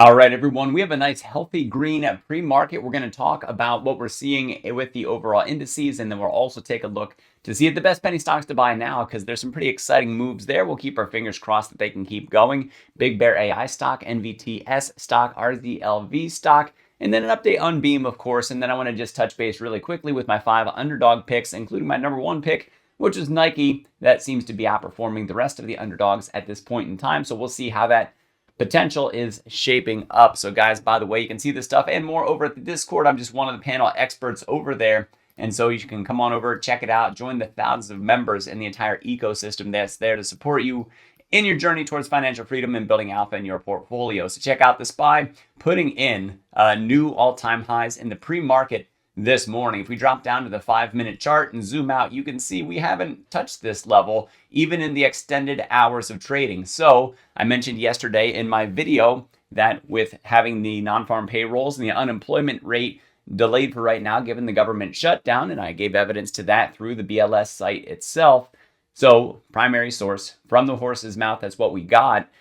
All right, everyone, we have a nice healthy green at pre-market. We're going to talk about what we're seeing with the overall indices, and then we'll also take a look to see if the best penny stocks to buy now, because there's some pretty exciting moves there. We'll keep our fingers crossed that they can keep going. Big Bear AI stock, NVTS stock, RZLV stock, and then an update on BEEM, of course. And then I want to just touch base really quickly with my 5 underdog picks, including my number 1 pick, which is Nike. That seems to be outperforming the rest of the underdogs at this point in time. So we'll see how that potential is shaping up. So guys, by the way, you can see this stuff and more over at the Discord. I'm just one of the panel experts over there. And so you can come on over, check it out, join the thousands of members in the entire ecosystem that's there to support you in your journey towards financial freedom and building alpha in your portfolio. So check out the SPY putting in new all-time highs in the pre-market this morning. If we drop down to the 5-minute chart and zoom out, you can see we haven't touched this level even in the extended hours of trading. So I mentioned yesterday in my video that with having the non-farm payrolls and the unemployment rate delayed for right now, given the government shutdown, and I gave evidence to that through the BLS site itself. So primary source from the horse's mouth, that's what we got.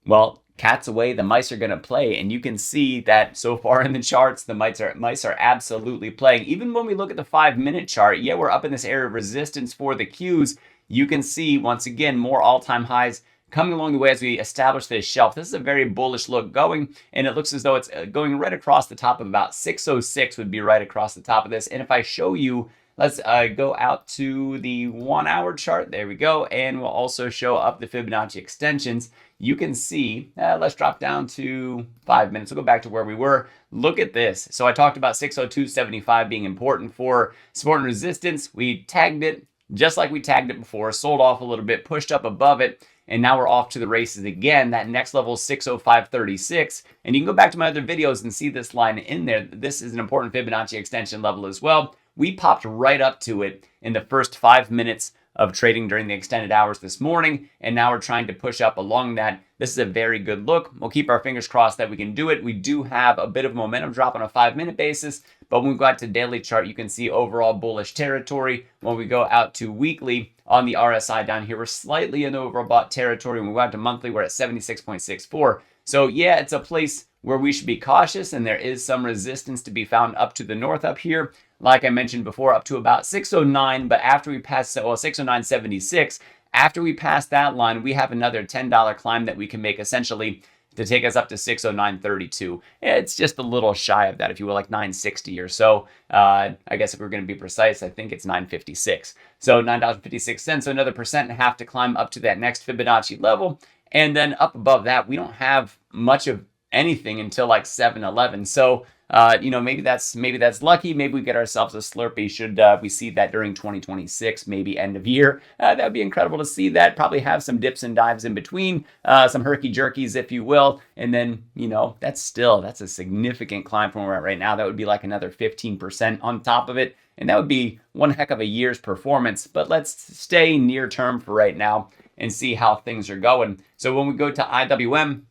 Well, cat's away, the mice are going to play. And you can see that so far in the charts, the mice are absolutely playing. Even when we look at the 5-minute chart, yeah, we're up in this area of resistance for the Qs. You can see, once again, more all-time highs coming along the way as we establish this shelf. This is a very bullish look going, and it looks as though it's going right across the top of about 606 would be right across the top of this. And if I show you, let's go out to the 1-hour chart. There we go. And we'll also show up the Fibonacci extensions. You can see, let's drop down to 5 minutes. We'll go back to where we were. Look at this. So I talked about 602.75 being important for support and resistance. We tagged it just like we tagged it before, sold off a little bit, pushed up above it, and now we're off to the races again. That next level is 605.36. And you can go back to my other videos and see this line in there. This is an important Fibonacci extension level as well. We popped right up to it in the first 5 minutes of trading during the extended hours this morning, and now we're trying to push up along that. This is a very good look. We'll keep our fingers crossed that we can do it. We do have a bit of momentum drop on a 5-minute basis, but when we go out to daily chart, you can see overall bullish territory. When we go out to weekly on the RSI down here, we're slightly in overbought territory. When we go out to monthly, we're at 76.64. So yeah, it's a place where we should be cautious, and there is some resistance to be found up to the north up here. Like I mentioned before, up to about 609, but after we pass, well, 609.76, after we pass that line, we have another $10 climb that we can make essentially to take us up to 609.32. It's just a little shy of that, if you will, like 960 or so. I guess if we're going to be precise, I think it's 956. So $9.56, so another 1.5% to climb up to that next Fibonacci level. And then up above that, we don't have much of anything until like 711. So maybe that's lucky. Maybe we get ourselves a Slurpee should we see that during 2026, maybe end of year. That would be incredible to see that. Probably have some dips and dives in between, some herky jerkies, if you will. And then, that's a significant climb from where we're at right now. That would be like another 15% on top of it. And that would be one heck of a year's performance. But let's stay near term for right now and see how things are going. So when we go to IWM,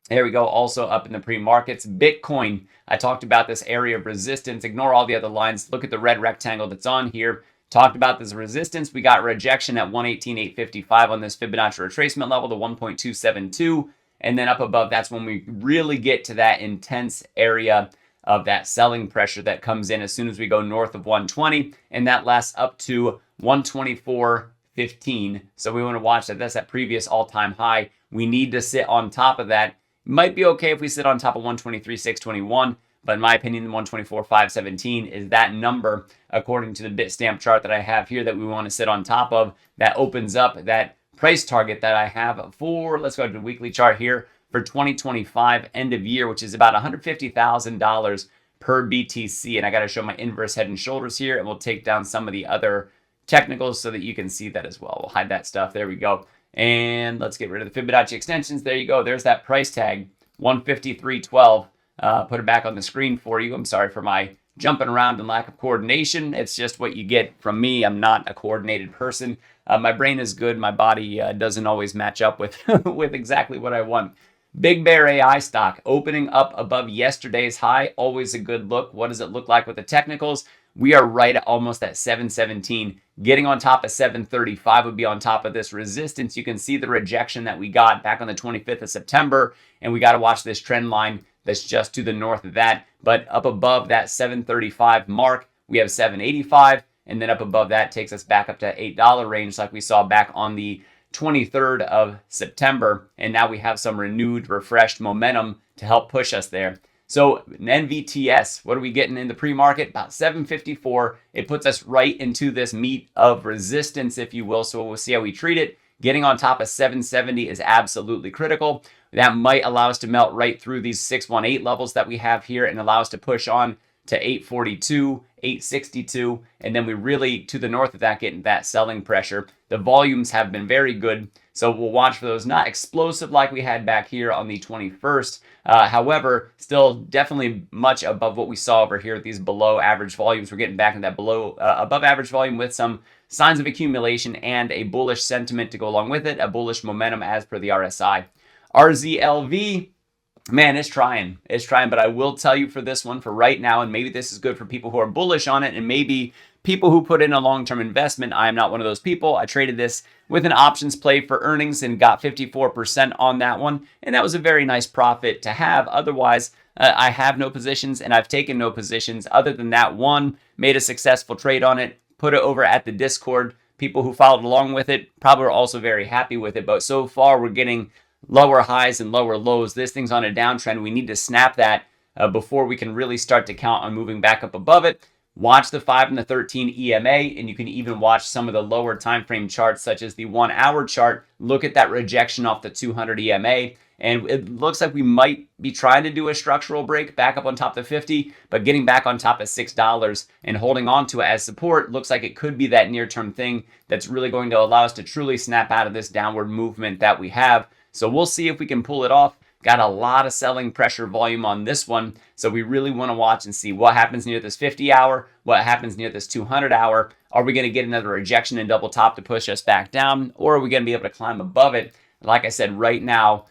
there we go, also up in the pre-markets. Bitcoin, I talked about this area of resistance. Ignore all the other lines. Look at the red rectangle that's on here. Talked about this resistance. We got rejection at 118.855 on this Fibonacci retracement level to 1.272. And then up above, that's when we really get to that intense area of that selling pressure that comes in as soon as we go north of 120. And that lasts up to 124.15. So we want to watch that. That's that previous all-time high. We need to sit on top of that. Might be okay if we sit on top of 123.621, but in my opinion, 124.517 is that number, according to the Bitstamp chart that I have here, that we want to sit on top of. That opens up that price target that I have for, let's go to the weekly chart here, for 2025 end of year, which is about $150,000 per BTC. And I got to show my inverse head and shoulders here, and we'll take down some of the other technicals so that you can see that as well. We'll hide that stuff. There we go. And let's get rid of the Fibonacci extensions. There you go. There's that price tag, 153.12. Put it back on the screen for you. I'm sorry for my jumping around and lack of coordination. It's just what you get from me. I'm not a coordinated person. My brain is good. My body doesn't always match up with, with exactly what I want. Big Bear AI stock opening up above yesterday's high. Always a good look. What does it look like with the technicals? we are right at almost at 717. Getting on top of 735 would be on top of this resistance. You can see the rejection that we got back on the 25th of September, and we got to watch this trend line that's just to the north of that. But up above that 735 mark, we have 785, and then up above that takes us back up to $8 range like we saw back on the 23rd of September. And now we have some renewed, refreshed momentum to help push us there. So NVTS, what are we getting in the pre-market? About 754. It puts us right into this meat of resistance, if you will. So we'll see how we treat it. Getting on top of 770 is absolutely critical. That might allow us to melt right through these 618 levels that we have here and allow us to push on to 842, 862, and then we really, to the north of that, getting that selling pressure. The volumes have been very good, so we'll watch for those. Not explosive like we had back here on the 21st. However, still definitely much above what we saw over here at these below average volumes. We're getting back in that above average volume with some signs of accumulation and a bullish sentiment to go along with it, a bullish momentum as per the RSI. RZLV, man, it's trying, but I will tell you for this one, for right now, and maybe this is good for people who are bullish on it and maybe people who put in a long-term investment. I am not one of those people. I traded this with an options play for earnings and got 54% on that one, and that was a very nice profit to have. Otherwise, I have no positions and I've taken no positions other than that one, made a successful trade on it, put it over at the Discord. People who followed along with it probably are also very happy with it, but so far we're getting lower highs and lower lows. This thing's on a downtrend. We need to snap that before we can really start to count on moving back up above it. Watch the 5 and the 13 EMA, and you can even watch some of the lower time frame charts, such as the 1 hour chart. Look at that rejection off the 200 EMA, and it looks like we might be trying to do a structural break back up on top of 50, but getting back on top of $6 and holding on to it as support looks like it could be that near-term thing that's really going to allow us to truly snap out of this downward movement that we have. So we'll see if we can pull it off. Got a lot of selling pressure volume on this one. So we really want to watch and see what happens near this 50 hour, what happens near this 200 hour. Are we going to get another rejection and double top to push us back down? Or are we going to be able to climb above it? Like I said, right now,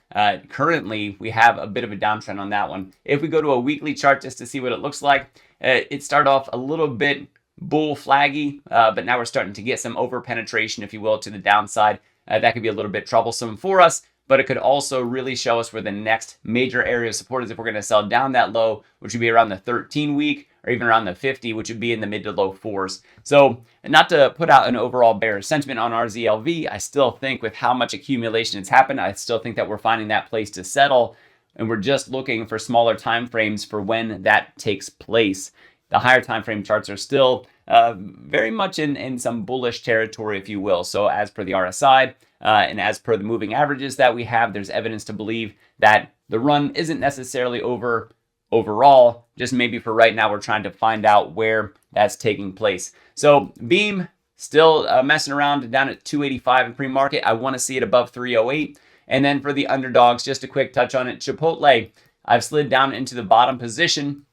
currently, we have a bit of a downtrend on that one. If we go to a weekly chart just to see what it looks like, it started off a little bit bull flaggy, but now we're starting to get some over penetration, if you will, to the downside. That could be a little bit troublesome for us, but it could also really show us where the next major area of support is if we're going to sell down that low, which would be around the 13 week or even around the 50, which would be in the mid to low 4s. So not to put out an overall bearish sentiment on RZLV, I still think with how much accumulation has happened, I still think that we're finding that place to settle, and we're just looking for smaller time frames for when that takes place. The higher time frame charts are still very much in some bullish territory, if you will. So as per the RSI and as per the moving averages that we have, there's evidence to believe that the run isn't necessarily over overall. Just maybe for right now, we're trying to find out where that's taking place. So BEEM still messing around down at 285 in pre-market. I want to see it above 308. And then for the underdogs, just a quick touch on it. Chipotle, I've slid down into the bottom position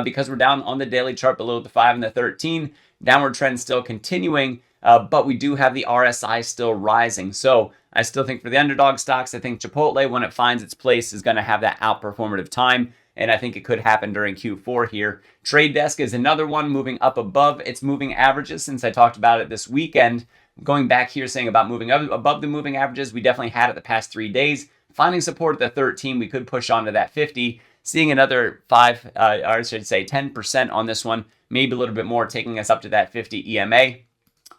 because we're down on the daily chart below the 5 and the 13. Downward trend still continuing, but we do have the RSI still rising. So I still think for the underdog stocks, I think Chipotle, when it finds its place, is going to have that outperformative time. And I think it could happen during Q4 here. Trade Desk is another one moving up above its moving averages since I talked about it this weekend. Going back here saying about moving up above the moving averages, we definitely had it the past 3 days. Finding support at the 13, we could push on to that 50. Seeing another 10% on this one, maybe a little bit more, taking us up to that 50 EMA.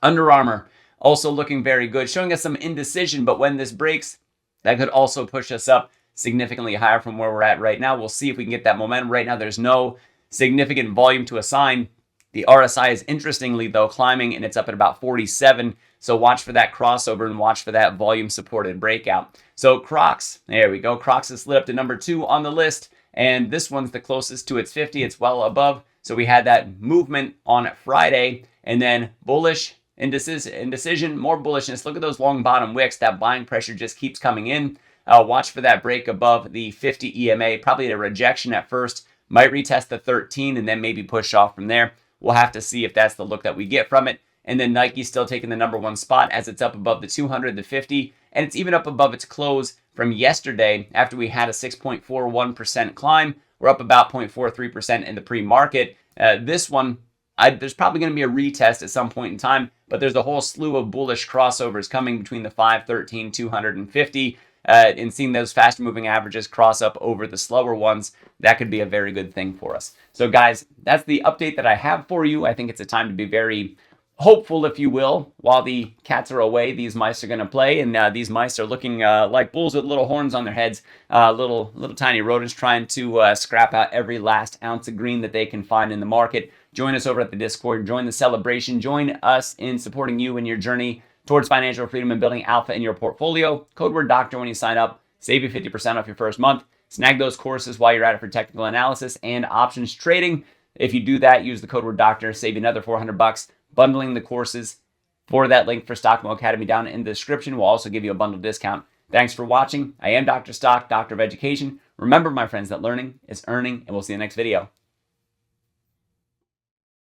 Under Armour, also looking very good, showing us some indecision, but when this breaks, that could also push us up significantly higher from where we're at right now. We'll see if we can get that momentum. Right now, there's no significant volume to assign. The RSI is interestingly, though, climbing, and it's up at about 47. So watch for that crossover and watch for that volume-supported breakout. So Crocs, there we go. Crocs has slid up to number 2 on the list, and this one's the closest to its 50. It's well above. So we had that movement on Friday, and then bullish, indecision, more bullishness. Look at those long bottom wicks. That buying pressure just keeps coming in. Watch for that break above the 50 EMA. Probably a rejection at first. Might retest the 13 and then maybe push off from there. We'll have to see if that's the look that we get from it. And then Nike's still taking the number 1 spot as it's up above the 200, the 50, and it's even up above its close from yesterday after we had a 6.41% climb. We're up about 0.43% in the pre-market. This one there's probably going to be a retest at some point in time, but there's a whole slew of bullish crossovers coming between the 513, 250, and seeing those faster moving averages cross up over the slower ones. That could be a very good thing for us. So guys, that's the update that I have for you. I think it's a time to be very hopeful, if you will. While the cats are away, these mice are going to play, and these mice are looking like bulls with little horns on their heads, little tiny rodents trying to scrap out every last ounce of green that they can find in the market. Join us over at the Discord. Join the celebration. Join us in supporting you in your journey towards financial freedom and building alpha in your portfolio. Code word doctor when you sign up. Save you 50% off your first month. Snag those courses while you're at it for technical analysis and options trading. If you do that, use the code word doctor. Save you another $400. Bundling the courses for that link for Stockmo Academy down in the description will also give you a bundle discount. Thanks for watching. I am Dr. Stock, Doctor of Education. Remember, my friends, that learning is earning, and we'll see you in the next video.